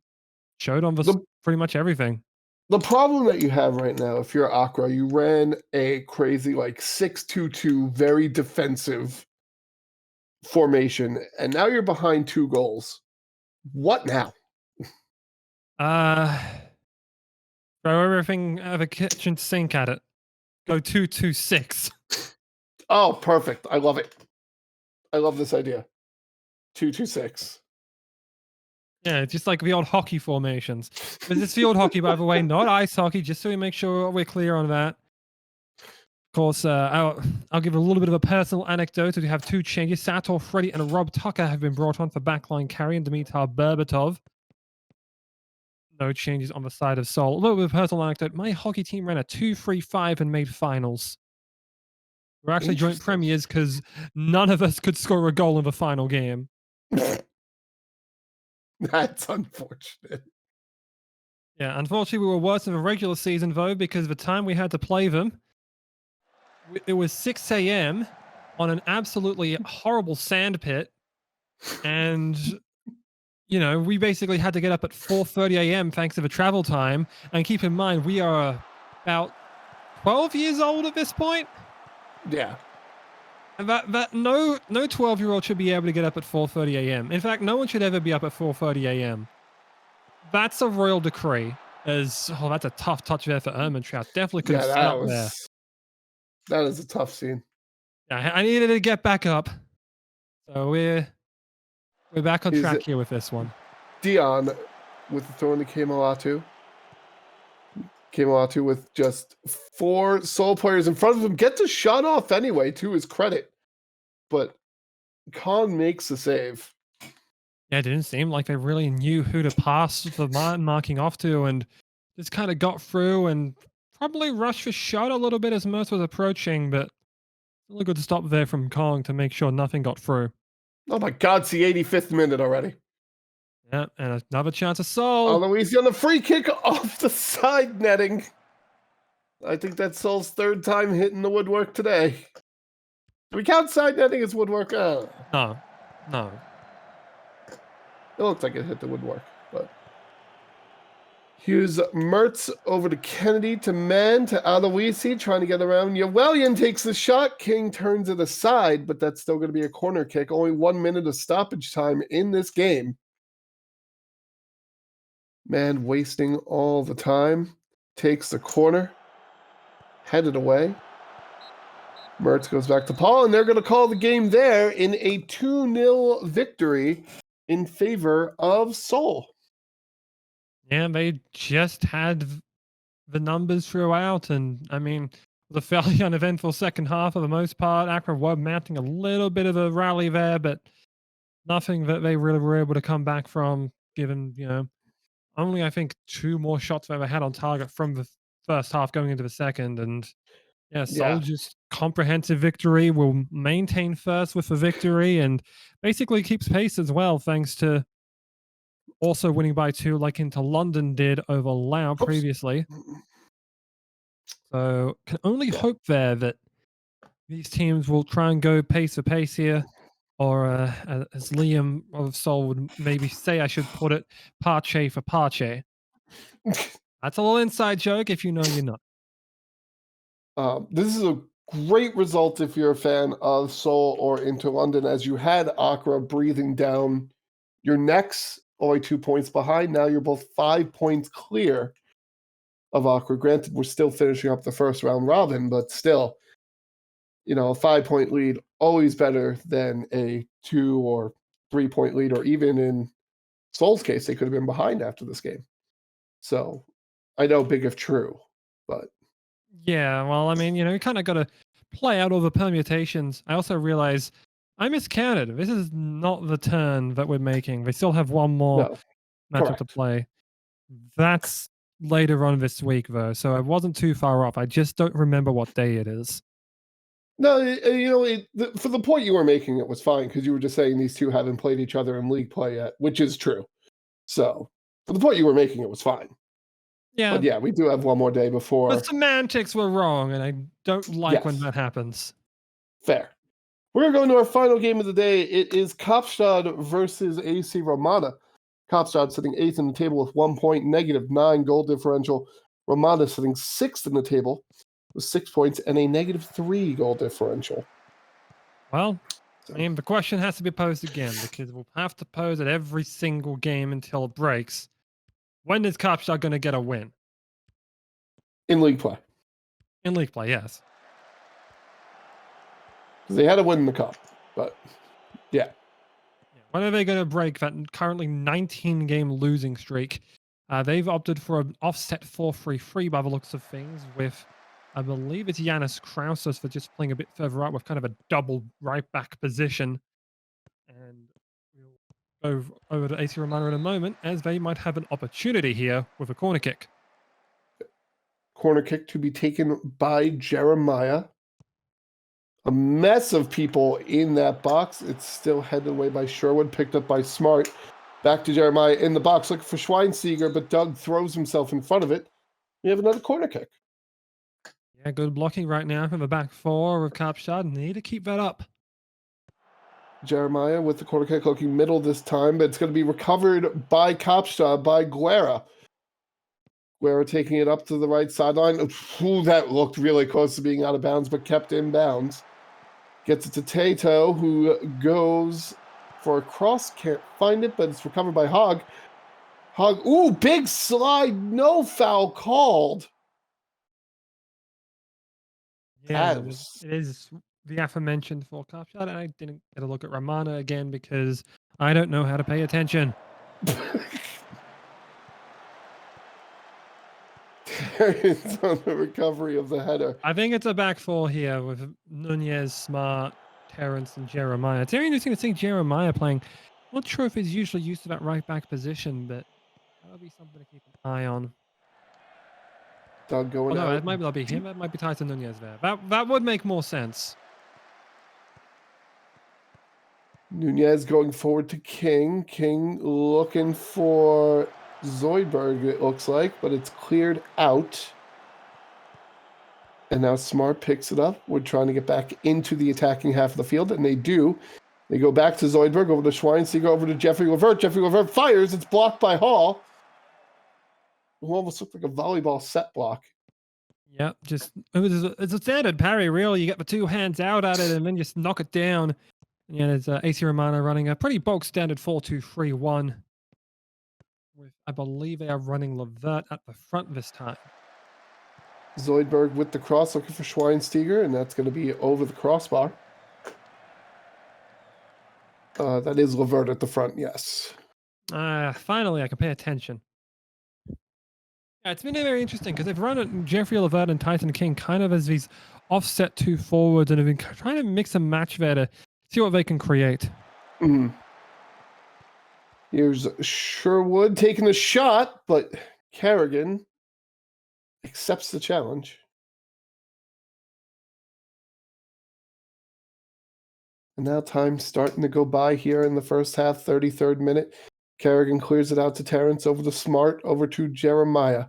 showed on pretty much everything. The problem that you have right now, if you're Accra, you ran a crazy like 6-2-2, very defensive formation, and now you're behind 2 goals. What now? Throw everything out of the kitchen sink at it. Go 2-2-6. Oh, perfect. I love it. I love this idea. 2-2-6. Yeah, just like the old hockey formations. This is field hockey, by the way, not ice hockey, just so we make sure we're clear on that. Of course, I'll give a little bit of a personal anecdote. We have 2 changes. Sator Freddy and Rob Tucker have been brought on for backline carry and Dimitar Berbatov. No changes on the side of Seoul. A little bit of a personal anecdote. My hockey team ran a 2-3-5 and made finals. We're actually joint premiers because none of us could score a goal in the final game. That's unfortunate. Yeah, unfortunately, we were worse in the regular season, though, because the time we had to play them, it was 6 a.m. on an absolutely horrible sand pit. And, you know, we basically had to get up at 4:30 a.m. thanks to the travel time. And keep in mind, we are about 12 years old at this point. Yeah. And that no 12-year-old should be able to get up at 4:30 a.m. In fact, no one should ever be up at 4:30 a.m. That's a royal decree. That's a tough touch there for Ermentrout. Definitely could have seen up there. That is a tough scene. Yeah, I needed to get back up. So we're back on track here with this one. Dion with the throw into Kemoatu. Kemoatu with just 4 Seoul players in front of him. Gets a shot off anyway, to his credit. But Khan makes the save. Yeah, it didn't seem like they really knew who to pass the marking off to, and just kind of got through and probably rushed for shot a little bit as Mertz was approaching, but really good to stop there from Kong to make sure nothing got through. Oh my God, it's the 85th minute already. Yeah, and another chance of Seoul. Aloisi on the free kick off the side netting. I think that's Seoul's 3rd time hitting the woodwork today. Do we count side netting as woodwork? No. It looks like it hit the woodwork, but Hughes Mertz over to Kennedy to Man to Aloisi trying to get around. Yawelian takes the shot. King turns it aside, but that's still going to be a corner kick. Only 1 minute of stoppage time in this game. Man wasting all the time. Takes the corner. Headed away. Mertz goes back to Paul, and they're going to call the game there in a 2-0 victory in favor of Seoul. Yeah, they just had the numbers throughout, and I mean, the fairly uneventful second half for the most part. Accra were mounting a little bit of a rally there, but nothing that they really were able to come back from, given, only I think 2 more shots they ever had on target from the first half going into the second. And yeah, Seoul just comprehensive victory, will maintain first with the victory, and basically keeps pace as well, thanks to also winning by 2 like into London did over Laos previously. So can only hope there that these teams will try and go pace for pace here, or as Liam of Seoul would maybe say, I should put it, parche for parche. That's a little inside joke. If you know, you know. This is a great result if you're a fan of Seoul or Inter London, as you had Accra breathing down your necks, only 2 points behind. Now you're both 5 points clear of Accra. Granted, we're still finishing up the first round robin, but still, a 5-point lead, always better than a 2 or 3 point lead, or even in Seoul's case, they could have been behind after this game. So I know big if true, but yeah, well, I mean, you kind of got to play out all the permutations. I also realize I miscounted. This is not the turn that we're making. They still have one more no. matchup to Correct. play. That's later on this week, though, so I wasn't too far off. I just don't remember what day it is. No, for the point you were making, it was fine, because you were just saying these two haven't played each other in league play yet, which is true. So for the point you were making, it was fine. Yeah. But yeah, we do have one more day before. The semantics were wrong, and I don't like when Yes. that happens. Fair. We're going to our final game of the day. It is Kaapstad versus A.C Romana. Kaapstad sitting 8th in the table with 1 point, -9 goal differential. Romana sitting 6th in the table with 6 points and a -3 goal differential. Well, I mean, the question has to be posed again, because we'll have to pose it every single game until it breaks. When is Kaapstad going to get a win? In league play. In league play, yes. Because they had a win in the cup, but yeah. When are they going to break that currently 19-game losing streak? They've opted for an offset 4-3-3 by the looks of things, with, I believe it's Yanis Krausas for just playing a bit further out with kind of a double right back position. And we'll go over to AC Romana in a moment, as they might have an opportunity here with a corner kick. Corner kick to be taken by Jeremiah. A mess of people in that box. It's still headed away by Sherwood, picked up by Smart. Back to Jeremiah in the box, looking for Schweinsteiger, but Doug throws himself in front of it. We have another corner kick. Yeah, good blocking right now from the back four of Kaapstad. Need to keep that up. Jeremiah with the corner kick, looking middle this time, but it's going to be recovered by Kaapstad, by Guerra. Guerra taking it up to the right sideline. Ooh, that looked really close to being out of bounds, but kept in bounds. Gets it to Tato, who goes for a cross. Can't find it, but it's recovered by Hogg. Hogg, ooh, big slide. No foul called. Yeah, it is the aforementioned for Kaapstad. I didn't get a look at Romana again because I don't know how to pay attention. It's on the recovery of the header. I think it's a back four here with Nunez, Smart, Terrence, and Jeremiah. It's very interesting to see Jeremiah playing. I'm not sure if he's usually used to that right back position, but that'll be something to keep an eye on. Doug going out. It might not be him. That might be Tyson Nunez there. That would make more sense. Nunez going forward to King. King looking for Zoidberg, it looks like, but it's cleared out. And now Smart picks it up. We're trying to get back into the attacking half of the field, and they do. They go back to Zoidberg, over to Schweinsteiger, over to Jeffrey Levert. Jeffrey Levert fires. It's blocked by Hall. It almost looked like a volleyball set block. Yep, it's a standard parry, really. You get the two hands out at it and then just knock it down. Yeah, there's AC Romana running a pretty bulk standard 4-2-3-1. I believe they are running Levert at the front this time. Zoidberg with the cross looking for Schweinsteiger, and that's going to be over the crossbar. That is Levert at the front, yes. Finally, I can pay attention. Yeah, it's been very interesting because they've run it Jeffrey Levert and Tyson King kind of as these offset two forwards and have been trying to mix and match there to see what they can create. Here's Sherwood taking a shot, but Kerrigan accepts the challenge. And now time's starting to go by here in the first half, 33rd minute. Kerrigan clears it out to Terrence, over to Smart, over to Jeremiah.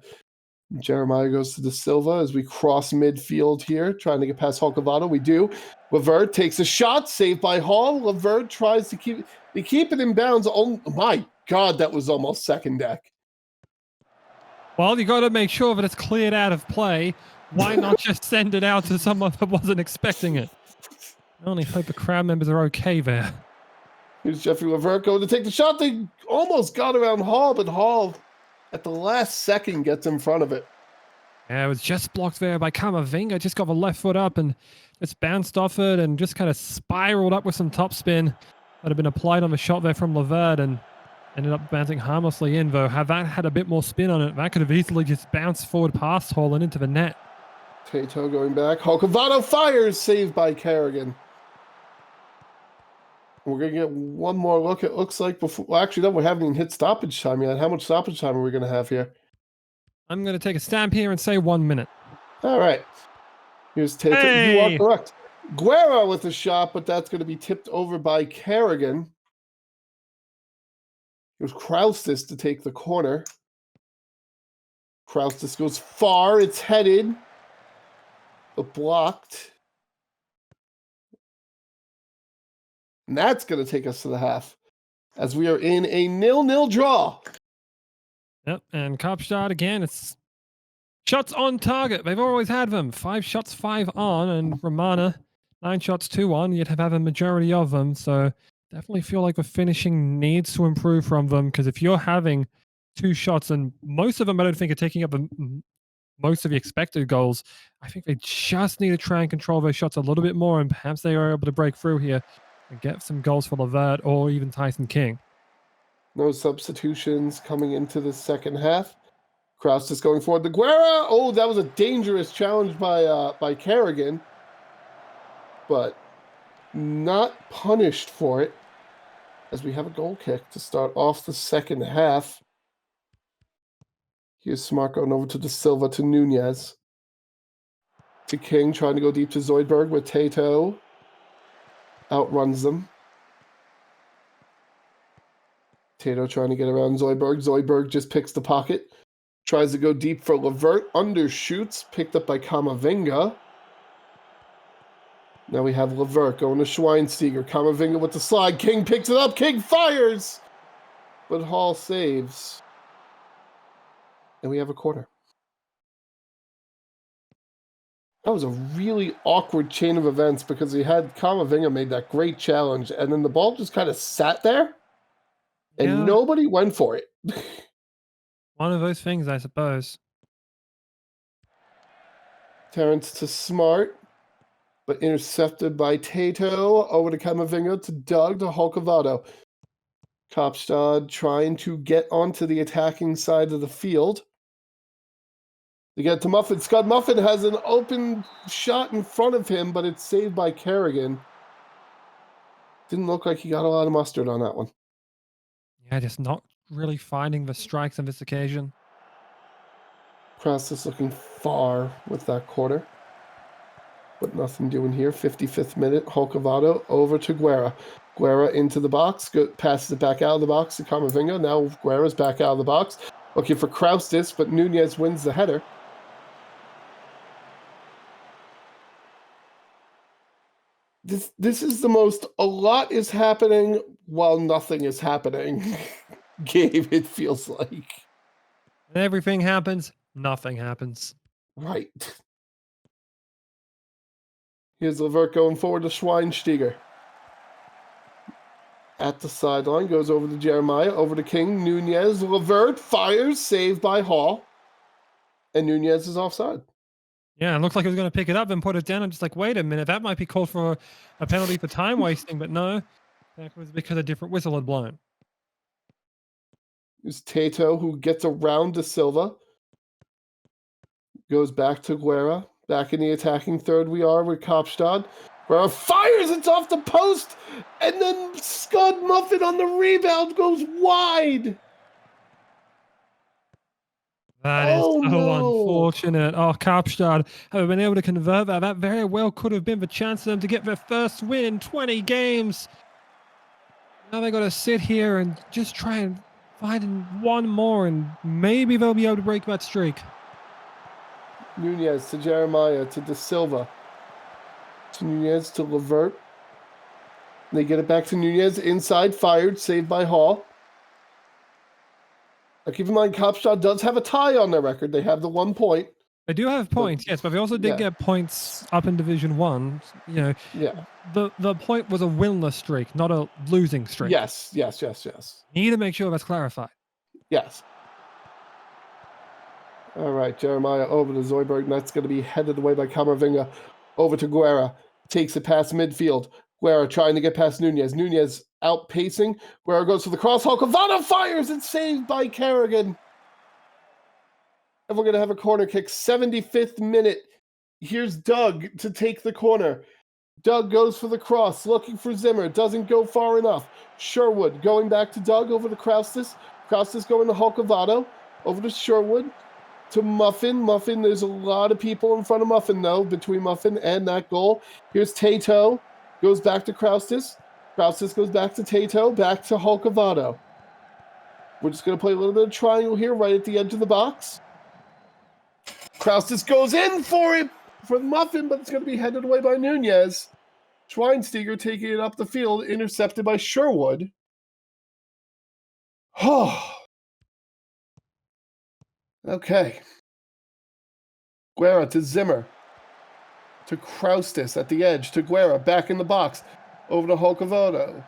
Jeremiah goes to De Silva as we cross midfield here, trying to get past Hulkavato. We do. Levert takes a shot, saved by Hall. Levert tries to keep it in bounds. Oh my God, that was almost second deck. Well, you got to make sure that it's cleared out of play. Why not just send it out to someone that wasn't expecting it? I only hope the crowd members are okay there. Here's Jeffrey Levert going to take the shot. They almost got around Hall, but Hall at the last second gets in front of it. Yeah, it was just blocked there by Kamavinga. Just got the left foot up and just bounced off it and just kind of spiraled up with some topspin that had been applied on the shot there from Levert and ended up bouncing harmlessly in, though. Had that had a bit more spin on it, that could have easily just bounced forward past Hall and into the net. Tato going back. Hulkavato fires, saved by Kerrigan. We're going to get one more look, it looks like, before. Well, actually, no, we haven't even hit stoppage time yet. How much stoppage time are we going to have here? I'm going to take a stamp here and say 1 minute. All right. Here's Tato. Hey! You are correct. Guerra with a shot, but that's going to be tipped over by Kerrigan. Here's Kraustis to take the corner. Kraustis goes far. It's headed, but blocked. And that's going to take us to the half, as we are in a 0-0 draw. Yep, and Kaapstad again, it's shots on target. They've always had them. 5 shots, 5 on, and Romana, 9 shots, 2 on. You'd have a majority of them, so definitely feel like the finishing needs to improve from them, because if you're having 2 shots, and most of them I don't think are taking up most of the expected goals, I think they just need to try and control those shots a little bit more, and perhaps they are able to break through here and get some goals for Levert or even Tyson King. No substitutions coming into the second half. Kraus is going forward. The Guerra. Oh, that was a dangerous challenge by Kerrigan, but not punished for it, as we have a goal kick to start off the second half. Here's Smart going over to De Silva, to Nunez, to King, trying to go deep to Zoidberg, with Tato outruns them. Tato trying to get around Zoidberg. Zoidberg just picks the pocket. Tries to go deep for Levert. Undershoots. Picked up by Kamavinga. Now we have Levert going to Schweinsteiger. Kamavinga with the slide. King picks it up. King fires. But Hall saves. And we have a corner. That was a really awkward chain of events, because he had Kamavinga made that great challenge, and then the ball just kind of sat there. And nobody went for it. One of those things, I suppose. Terrence to Smart, but intercepted by Tato. Over to Kamavinga, to Doug, to Hulkavato. Kaapstad trying to get onto the attacking side of the field. They get to Muffin. Scott Muffin has an open shot in front of him, but it's saved by Kerrigan. Didn't look like he got a lot of mustard on that one. Yeah, just not really finding the strikes on this occasion. Kraus is looking far with that corner, but nothing doing here. 55th minute, Hulkavato over to Guerra. Guerra into the box, passes it back out of the box to Kamavinga. Now Guerra's back out of the box, looking for Kraustis, but Nunez wins the header. This is the most a lot is happening while nothing is happening game, it feels like. And everything happens, nothing happens. Right. Here's Levert going forward to Schweinsteiger. at the sideline, goes over to Jeremiah, over to King. Nunez, Levert, fires, saved by Hall. And Nunez is offside. Yeah, it looked like he was going to pick it up and put it down. I'm just like, wait a minute, that might be called for a penalty for time wasting, but no, that was because a different whistle had blown. There's Tato, who gets around De Silva. Goes back to Guerra. Back in the attacking third we are with Kaapstad. Guerra fires, it's off the post, and then Scud Muffin on the rebound goes wide. That is so unfortunate. Oh, Kaapstad have been able to convert that. That very well could have been the chance for them to get their first win in 20 games. Now they got to sit here and just try and find one more, and maybe they'll be able to break that streak. Nunez to Jeremiah to De Silva. To Nunez to Levert. They get it back to Nunez. Inside, fired, saved by Hall. Now keep in mind, Kaapstad does have a tie on their record. They have the 1 point. They do have points, yes, but they also did get points up in Division 1. You know, the point was a winless streak, not a losing streak. Yes. You need to make sure that's clarified. Yes. All right, Jeremiah over to Zoidberg. That's going to be headed away by Camavinga. Over to Guerra. Takes it past midfield. Guerra trying to get past Nunez. Nunez outpacing. Guerra goes for the cross. Cavana fires and saved by Kerrigan. And we're going to have a corner kick. 75th minute. Here's Doug to take the corner. Doug goes for the cross, looking for Zimmer. Doesn't go far enough. Sherwood going back to Doug, over to Kraustis. Kraustis going to Hulkavado. Over to Sherwood. To Muffin. Muffin, there's a lot of people in front of Muffin, though, between Muffin and that goal. Here's Tato. Goes back to Kraustis. Kraustis goes back to Tato. Back to Hulkavado. We're just going to play a little bit of triangle here, right at the edge of the box. Kraustis goes in for it, for Muffin, but it's going to be headed away by Nunez. Schweinsteiger taking it up the field, intercepted by Sherwood. Oh. Okay. Guerra to Zimmer. To Kraustis at the edge. To Guerra, back in the box. Over to Hulkavodo.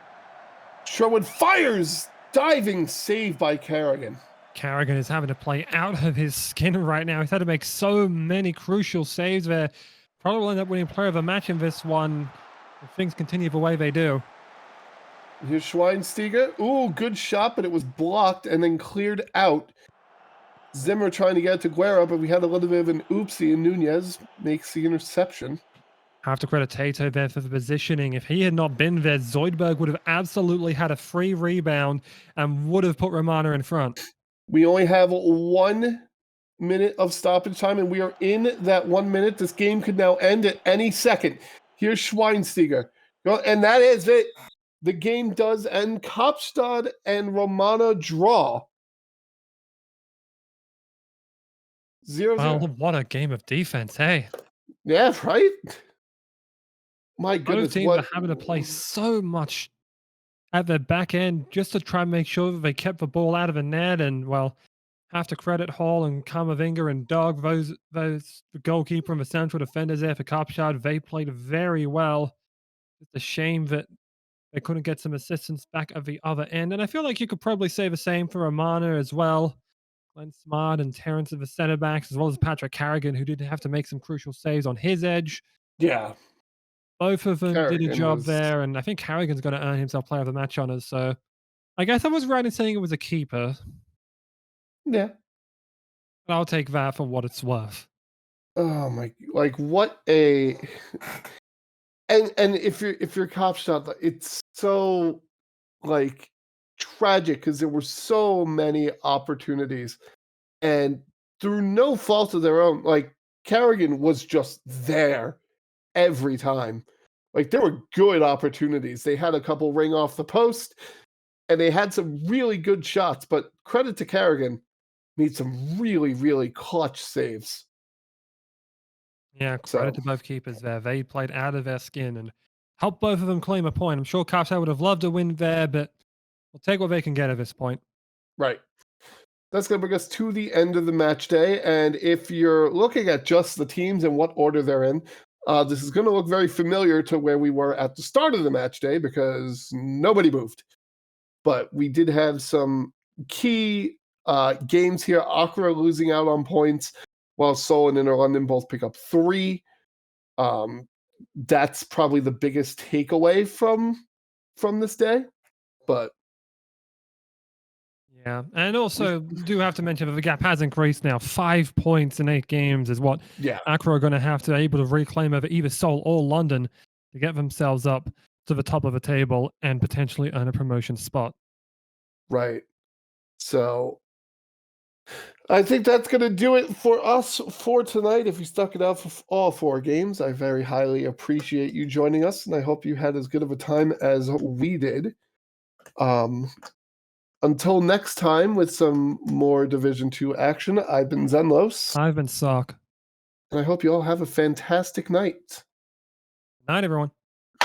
Sherwood fires! Diving save by Kerrigan. Kerrigan is having to play out of his skin right now. He's had to make so many crucial saves there. Probably will end up winning player of the match in this one if things continue the way they do. Here's Schweinsteiger. Ooh, good shot, but it was blocked and then cleared out. Zimmer trying to get it to Guerra, but we had a little bit of an oopsie, and Nunez makes the interception. I have to credit Tato there for the positioning. If he had not been there, Zoidberg would have absolutely had a free rebound and would have put Romana in front. We only have 1 minute of stoppage time, and we are in that 1 minute. This game could now end at any second. Here's Schweinsteiger. And that is it. The game does end. Kaapstad and Romana draw. 0-0. Well, what a game of defense, hey? Yeah, right? My goodness. Both teams are having to play so much at the back end just to try and make sure that they kept the ball out of the net. And, well, have to credit Hall and Camavinga and Doug, those the goalkeeper and the central defenders there for Kaapstad. They played very well. It's a shame that they couldn't get some assistance back at the other end. And I feel like you could probably say the same for Romana as well. Glenn Smart and Terrence at the center backs, as well as Patrick Carrigan, who did have to make some crucial saves on his edge. Yeah. Both of them Carrigan did a job was... there, and I think Carrigan's going to earn himself player of the match honors. So I guess I was right in saying it was a keeper. Yeah. But I'll take that for what it's worth. Oh my, like what a and if you're Kaapstad, it's so like tragic because there were so many opportunities, and through no fault of their own, like Carrigan was just there every time. Like there were good opportunities. They had a couple ring off the post, and they had some really good shots. But credit to Carrigan, made some really, really clutch saves. Yeah, credit to both keepers there. They played out of their skin and helped both of them claim a point. I'm sure Kaapstad would have loved to win there, but we'll take what they can get at this point. Right. That's going to bring us to the end of the match day. And if you're looking at just the teams and what order they're in, this is going to look very familiar to where we were at the start of the match day because nobody moved. but we did have some key games here. Accra losing out on points, while Seoul and Inner London both pick up 3. That's probably the biggest takeaway from this day. But yeah, and also do have to mention that the gap has increased now. 5 points in 8 games is what Accra are going to have to able to reclaim over either Seoul or London to get themselves up to the top of the table and potentially earn a promotion spot. Right. So I think that's going to do it for us for tonight. If you stuck it out for all 4 games, I very highly appreciate you joining us, and I hope you had as good of a time as we did. Until next time with some more Division 2 action, I've been Xenlos. I've been Socc. And I hope you all have a fantastic night. Night, everyone.